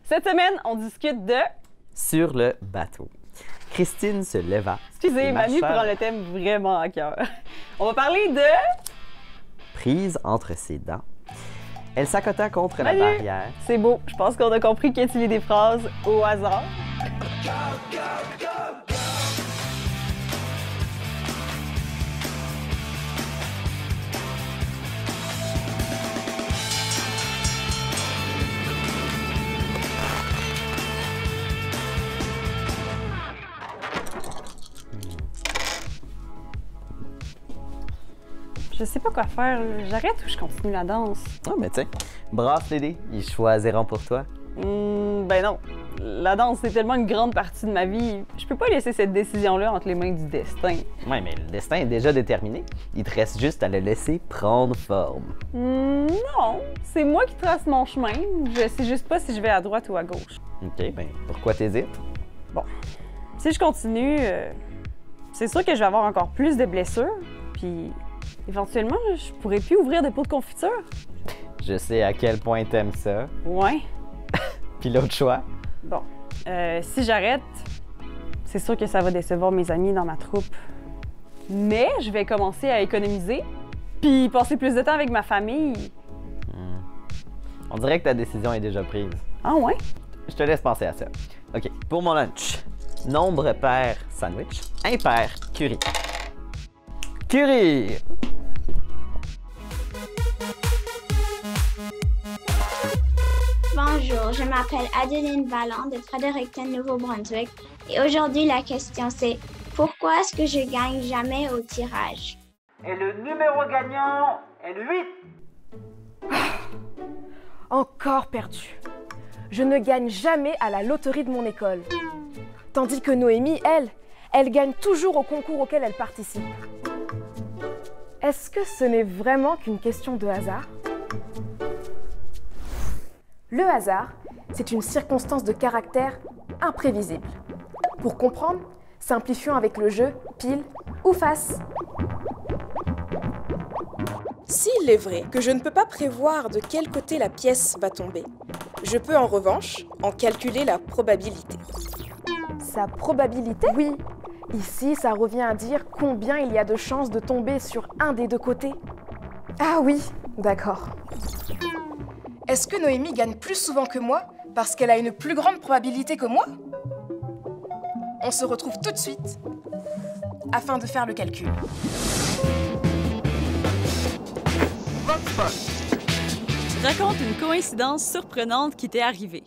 Cette semaine, on discute de... Sur le bateau. Christine se leva. Excusez, Manu prend le thème vraiment à cœur. On va parler de... Prise entre ses dents. Elle s'accota contre Manu, la barrière. C'est beau. Je pense qu'on a compris qu'utiliser des phrases au hasard. Je sais pas quoi faire. J'arrête ou je continue la danse? Ah, mais tiens, brasse les dés, ils choisiront pour toi. Ben non. La danse, c'est tellement une grande partie de ma vie. Je peux pas laisser cette décision-là entre les mains du destin. Ouais, mais le destin est déjà déterminé. Il te reste juste à le laisser prendre forme. Non, c'est moi qui trace mon chemin. Je sais juste pas si je vais à droite ou à gauche. OK, ben pourquoi t'hésites? Bon, si je continue, c'est sûr que je vais avoir encore plus de blessures, puis éventuellement, je pourrais plus ouvrir des pots de confiture. Je sais à quel point t'aimes ça. Ouais. Puis l'autre choix? Bon, si j'arrête, c'est sûr que ça va décevoir mes amis dans ma troupe. Mais je vais commencer à économiser, puis passer plus de temps avec ma famille. On dirait que ta décision est déjà prise. Ah ouais? Je te laisse penser à ça. OK, pour mon lunch. Nombre pair sandwich, impair curry. Curry! Bonjour, je m'appelle Adeline Valland de Fredericton, Nouveau-Brunswick. Et aujourd'hui, la question c'est pourquoi est-ce que je gagne jamais au tirage? Et le numéro gagnant est le 8. Encore perdu. Je ne gagne jamais à la loterie de mon école. Tandis que Noémie, elle gagne toujours au concours auquel elle participe. Est-ce que ce n'est vraiment qu'une question de hasard? Le hasard, c'est une circonstance de caractère imprévisible. Pour comprendre, simplifions avec le jeu pile ou face. S'il est vrai que je ne peux pas prévoir de quel côté la pièce va tomber, je peux en revanche en calculer la probabilité. Sa probabilité? Oui. Ici, ça revient à dire combien il y a de chances de tomber sur un des deux côtés. Ah oui, d'accord. Est-ce que Noémie gagne plus souvent que moi parce qu'elle a une plus grande probabilité que moi? On se retrouve tout de suite afin de faire le calcul. Raconte une coïncidence surprenante qui t'est arrivée.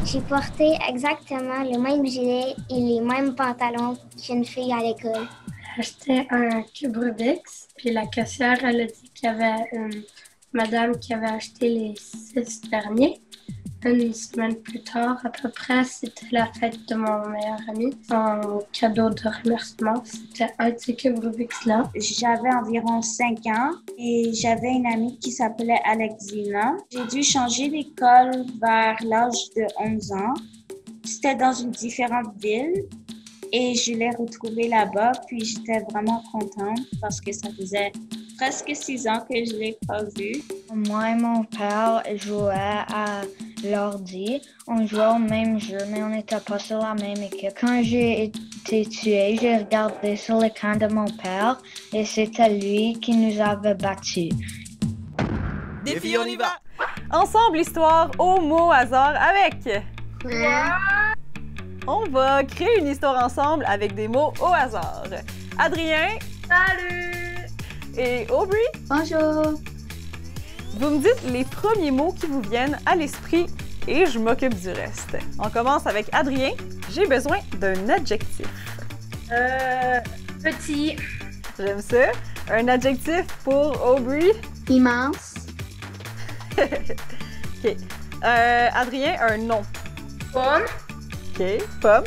J'ai porté exactement le même gilet et les mêmes pantalons qu'une fille à l'école. J'ai acheté un cube Rubik's, puis la caissière, elle a dit qu'il y avait une madame qui avait acheté les 6 derniers. Une semaine plus tard, à peu près, c'était la fête de mon meilleur ami. Son cadeau de remerciement, c'était un de ces cubes Rubik's-là. J'avais environ 5 ans et j'avais une amie qui s'appelait Alexina. J'ai dû changer d'école vers l'âge de 11 ans. C'était dans une différente ville et je l'ai retrouvée là-bas. Puis j'étais vraiment contente parce que ça faisait presque 6 ans que je ne l'ai pas vue. Moi et mon père jouaient à l'ordi. On jouait au même jeu, mais on n'était pas sur la même équipe. Quand j'ai été tuée, j'ai regardé sur l'écran de mon père et c'était lui qui nous avait battus. Défi, on y va! Ensemble, histoire au mot hasard avec... On va créer une histoire ensemble avec des mots au hasard. Adrien. Salut! Et Aubrey. Bonjour! Vous me dites les premiers mots qui vous viennent à l'esprit et je m'occupe du reste. On commence avec Adrien. J'ai besoin d'un adjectif. Petit. J'aime ça. Un adjectif pour Aubrey. Immense. OK. Adrien, un nom. Pomme. OK. Pomme.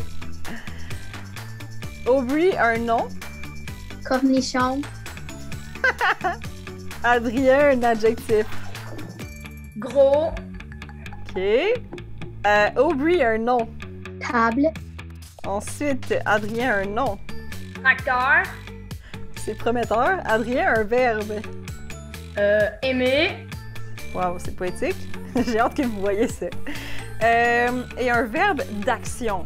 Aubrey, un nom. Cornichon. Adrien, un adjectif. Gros. OK. Aubrey, un nom. Table. Ensuite, Adrien, un nom. Acteur. C'est prometteur. Adrien, un verbe. Aimer. Wow, c'est poétique. J'ai hâte que vous voyez ça. Et un verbe d'action.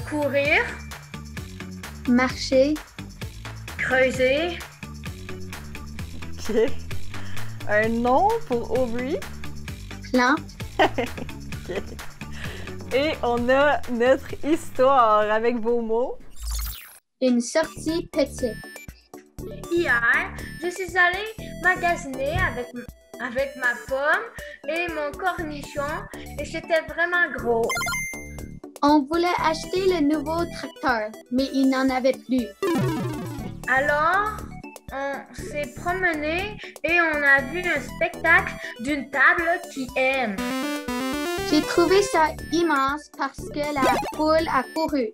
Courir, Marcher. creuser, OK. Un nom pour Aubrey. Plante. OK. Et on a notre histoire avec vos mots. Une sortie petite. Hier, je suis allée magasiner avec ma pomme et mon cornichon et c'était vraiment gros. On voulait acheter le nouveau tracteur, mais il n'en avait plus. Alors, on s'est promené et on a vu un spectacle d'une table qui aime. J'ai trouvé ça immense parce que la poule a couru.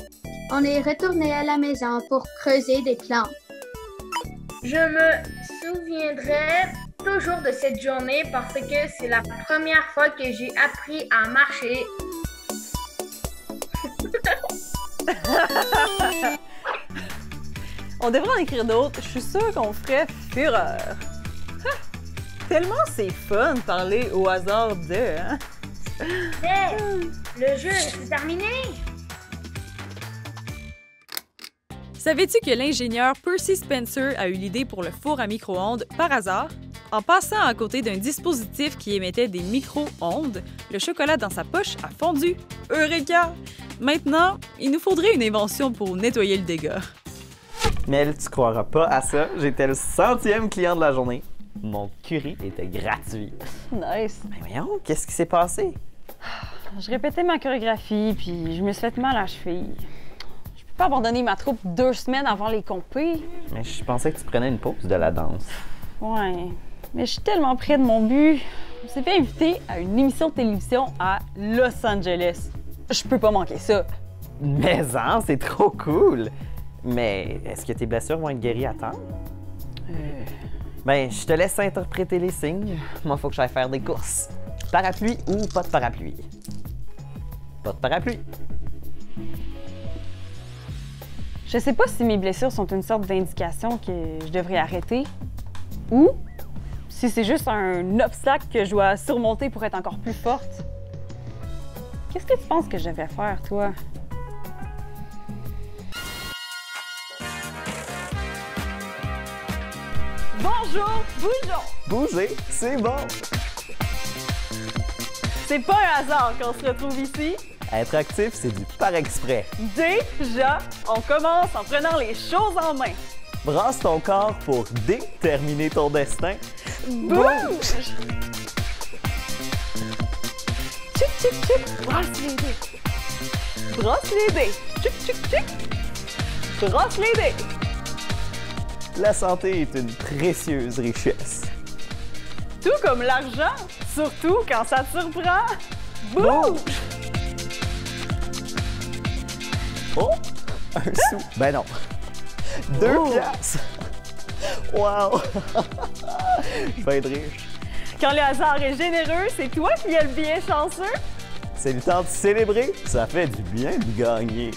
On est retourné à la maison pour creuser des plantes. Je me souviendrai toujours de cette journée parce que c'est la première fois que j'ai appris à marcher. On devrait en écrire d'autres. Je suis sûre qu'on ferait fureur. Tellement c'est fun de parler au hasard de, hein? Hey, le jeu est terminé! Savais-tu que l'ingénieur Percy Spencer a eu l'idée pour le four à micro-ondes par hasard? En passant à côté d'un dispositif qui émettait des micro-ondes, le chocolat dans sa poche a fondu. Eureka! Maintenant, il nous faudrait une invention pour nettoyer le dégât. Mel, tu croiras pas à ça. J'étais le 100e client de la journée. Mon curry était gratuit. Nice. Mais voyons, qu'est-ce qui s'est passé? Je répétais ma chorégraphie, puis je me suis fait mal à la cheville. Je peux pas abandonner ma troupe 2 semaines avant les compés. Mais je pensais que tu prenais une pause de la danse. Ouais, mais je suis tellement près de mon but. Je me suis fait inviter à une émission de télévision à Los Angeles. Je peux pas manquer ça. Mais hein, c'est trop cool! Mais est-ce que tes blessures vont être guéries à temps? Ben, je te laisse interpréter les signes. Moi, faut que j'aille faire des courses. Parapluie ou pas de parapluie? Pas de parapluie. Je sais pas si mes blessures sont une sorte d'indication que je devrais arrêter ou si c'est juste un obstacle que je dois surmonter pour être encore plus forte. Qu'est-ce que tu penses que je devrais faire, toi? Bonjour, bougeons! Bouger, c'est bon! C'est pas un hasard qu'on se retrouve ici. Être actif, c'est du par exprès. Déjà, on commence en prenant les choses en main. Brasse ton corps pour déterminer ton destin. Bouge! Tchic, tchic, tchic! Brasse les dés! Brosse les dés! Tchic, tchic, tchic! Brosse les dés! La santé est une précieuse richesse. Tout comme l'argent, surtout quand ça te surprend. Bouge! Oh! Un sou. Ben non. 2 piastres. Wow! Je vais être riche. Quand le hasard est généreux, c'est toi qui as le bien chanceux. C'est le temps de célébrer. Ça fait du bien de gagner.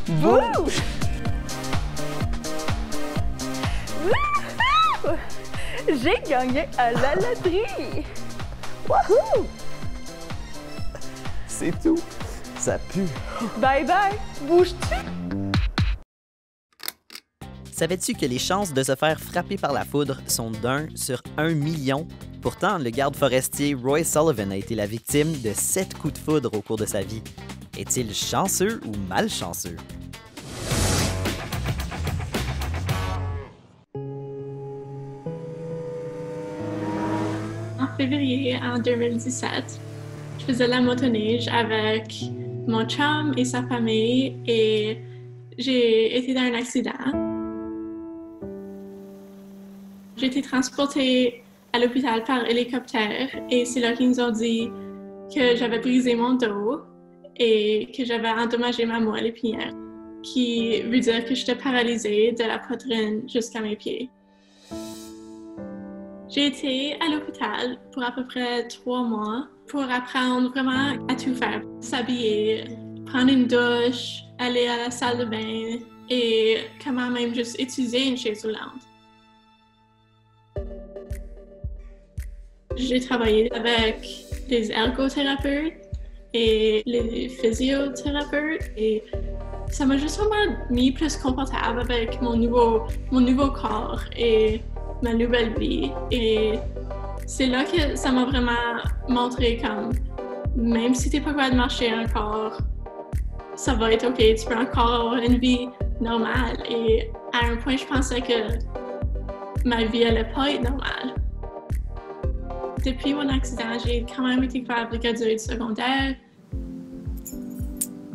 Bouge! Wouhou! J'ai gagné à la loterie! Wouhou! C'est tout. Ça pue. Bye bye! Bouge-tu? Savais-tu que les chances de se faire frapper par la foudre sont d'1 sur 1 million? Pourtant, le garde forestier Roy Sullivan a été la victime de 7 coups de foudre au cours de sa vie. Est-il chanceux ou malchanceux? En février en 2017, je faisais la motoneige avec mon chum et sa famille et j'ai été dans un accident. J'ai été transportée à l'hôpital par hélicoptère et c'est là qu'ils nous ont dit que j'avais brisé mon dos et que j'avais endommagé ma moelle épinière, qui veut dire que j'étais paralysée de la poitrine jusqu'à mes pieds. J'ai été à l'hôpital pour à peu près 3 mois pour apprendre vraiment à tout faire. S'habiller, prendre une douche, aller à la salle de bain et comment même juste utiliser une chaise roulante. J'ai travaillé avec des ergothérapeutes et les physiothérapeutes. Et ça m'a juste vraiment mis plus confortable avec mon nouveau corps et ma nouvelle vie. Et c'est là que ça m'a vraiment montré comme, même si t'es pas capable de marcher encore, ça va être OK, tu peux encore avoir une vie normale. Et à un point, je pensais que ma vie allait pas être normale. Depuis mon accident, j'ai quand même été capable de graduer du secondaire.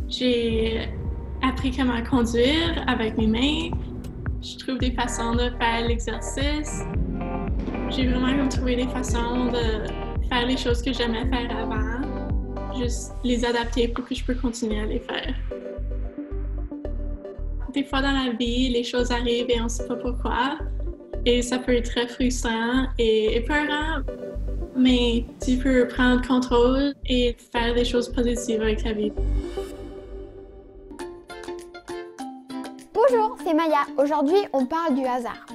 J'ai appris comment conduire avec mes mains. Je trouve des façons de faire l'exercice. J'ai vraiment trouvé des façons de faire les choses que j'aimais faire avant, juste les adapter pour que je peux continuer à les faire. Des fois dans la vie, les choses arrivent et on ne sait pas pourquoi. Et ça peut être très frustrant et épeurant, mais tu peux prendre contrôle et faire des choses positives avec ta vie. Bonjour, c'est Maya. Aujourd'hui, on parle du hasard.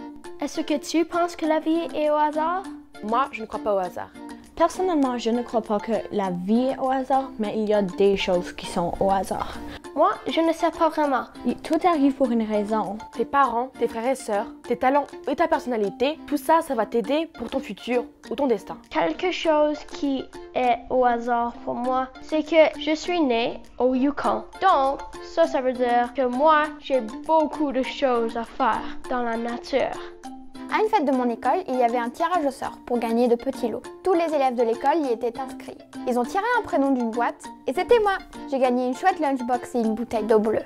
Est-ce que tu penses que la vie est au hasard? Moi, je ne crois pas au hasard. Personnellement, je ne crois pas que la vie est au hasard, mais il y a des choses qui sont au hasard. Moi, je ne sais pas vraiment. Tout arrive pour une raison. Tes parents, tes frères et sœurs, tes talents et ta personnalité, tout ça, ça va t'aider pour ton futur ou ton destin. Quelque chose qui est au hasard pour moi, c'est que je suis née au Yukon. Donc, ça veut dire que moi, j'ai beaucoup de choses à faire dans la nature. À une fête de mon école, il y avait un tirage au sort pour gagner de petits lots. Tous les élèves de l'école y étaient inscrits. Ils ont tiré un prénom d'une boîte et c'était moi. J'ai gagné une chouette lunchbox et une bouteille d'eau bleue.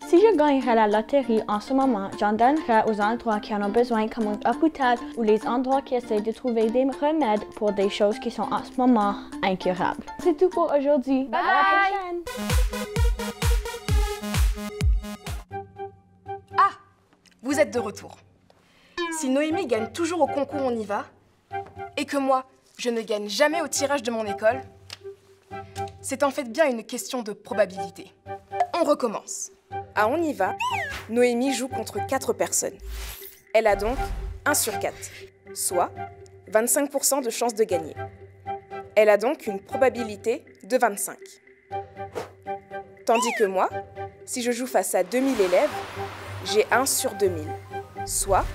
Si je gagnerais la loterie en ce moment, j'en donnerais aux endroits qui en ont besoin comme un hôpital ou les endroits qui essaient de trouver des remèdes pour des choses qui sont en ce moment incurables. C'est tout pour aujourd'hui. Bye! À la prochaine! Ah! Vous êtes de retour. Si Noémie gagne toujours au concours On y va, et que moi, je ne gagne jamais au tirage de mon école, c'est en fait bien une question de probabilité. On recommence. À On y va, Noémie joue contre 4 personnes. Elle a donc 1 sur 4, soit 25% de chance de gagner. Elle a donc une probabilité de 25. Tandis que moi, si je joue face à 2000 élèves, j'ai 1 sur 2000, soit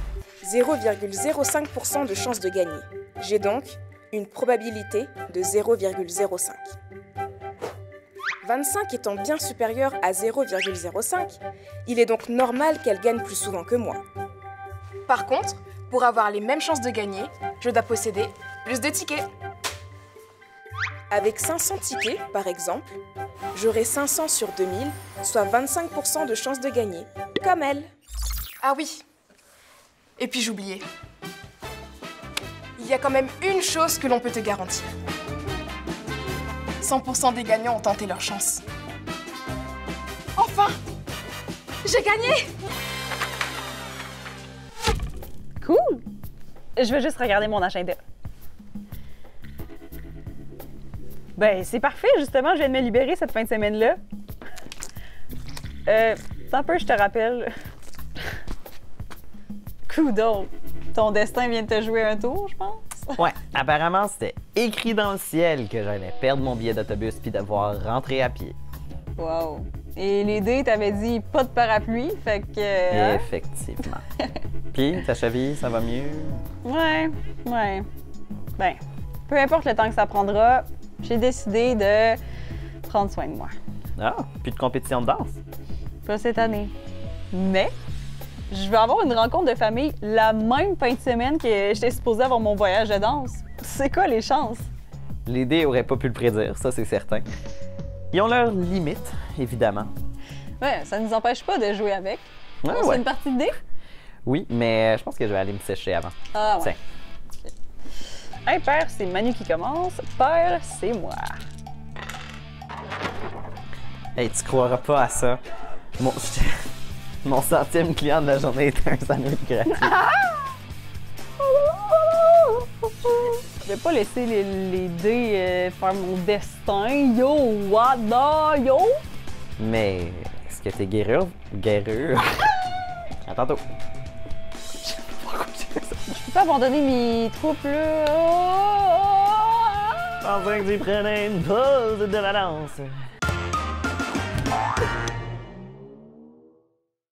0,05% de chance de gagner. J'ai donc une probabilité de 0,05. 25 étant bien supérieur à 0,05, il est donc normal qu'elle gagne plus souvent que moi. Par contre, pour avoir les mêmes chances de gagner, je dois posséder plus de tickets. Avec 500 tickets, par exemple, j'aurai 500 sur 2000, soit 25% de chance de gagner, comme elle. Ah oui. Et puis j'oubliais. Il y a quand même une chose que l'on peut te garantir. 100% des gagnants ont tenté leur chance. Enfin! J'ai gagné! Cool! Je vais juste regarder mon agenda. Ben, c'est parfait, justement, je viens de me libérer cette fin de semaine-là. Attends un peu, je te rappelle. Coudon, ton destin vient de te jouer un tour, je pense? Ouais, apparemment, c'était écrit dans le ciel que j'allais perdre mon billet d'autobus puis devoir rentrer à pied. Wow! Et les dés, t'avais dit pas de parapluie, fait que... hein? Effectivement. Puis, ta cheville, ça va mieux? Ouais. Ben, peu importe le temps que ça prendra, j'ai décidé de prendre soin de moi. Ah, plus de compétition de danse? Pas cette année. Mais... je vais avoir une rencontre de famille la même fin de semaine que j'étais supposée avoir mon voyage de danse. C'est quoi les chances? Les dés n'auraient pas pu le prédire, ça c'est certain. Ils ont leurs limites, évidemment. Ouais, ça ne nous empêche pas de jouer avec. Ouais, C'est une partie de dés? Oui, mais je pense que je vais aller me sécher avant. Ah ouais. Tiens. Hey père, c'est Manu qui commence. Père, c'est moi. Hey, tu croiras pas à ça. Mon 100e client de la journée était un sandwich gratuit. Je vais pas laisser les dés faire mon destin. Yo, what the yo? Mais est-ce que t'es guerrure? À tantôt. Je sais pas pourquoi j'ai fait ça. Je peux pas abandonner mes troupes là. pensais que tu prenais une pause de la danse.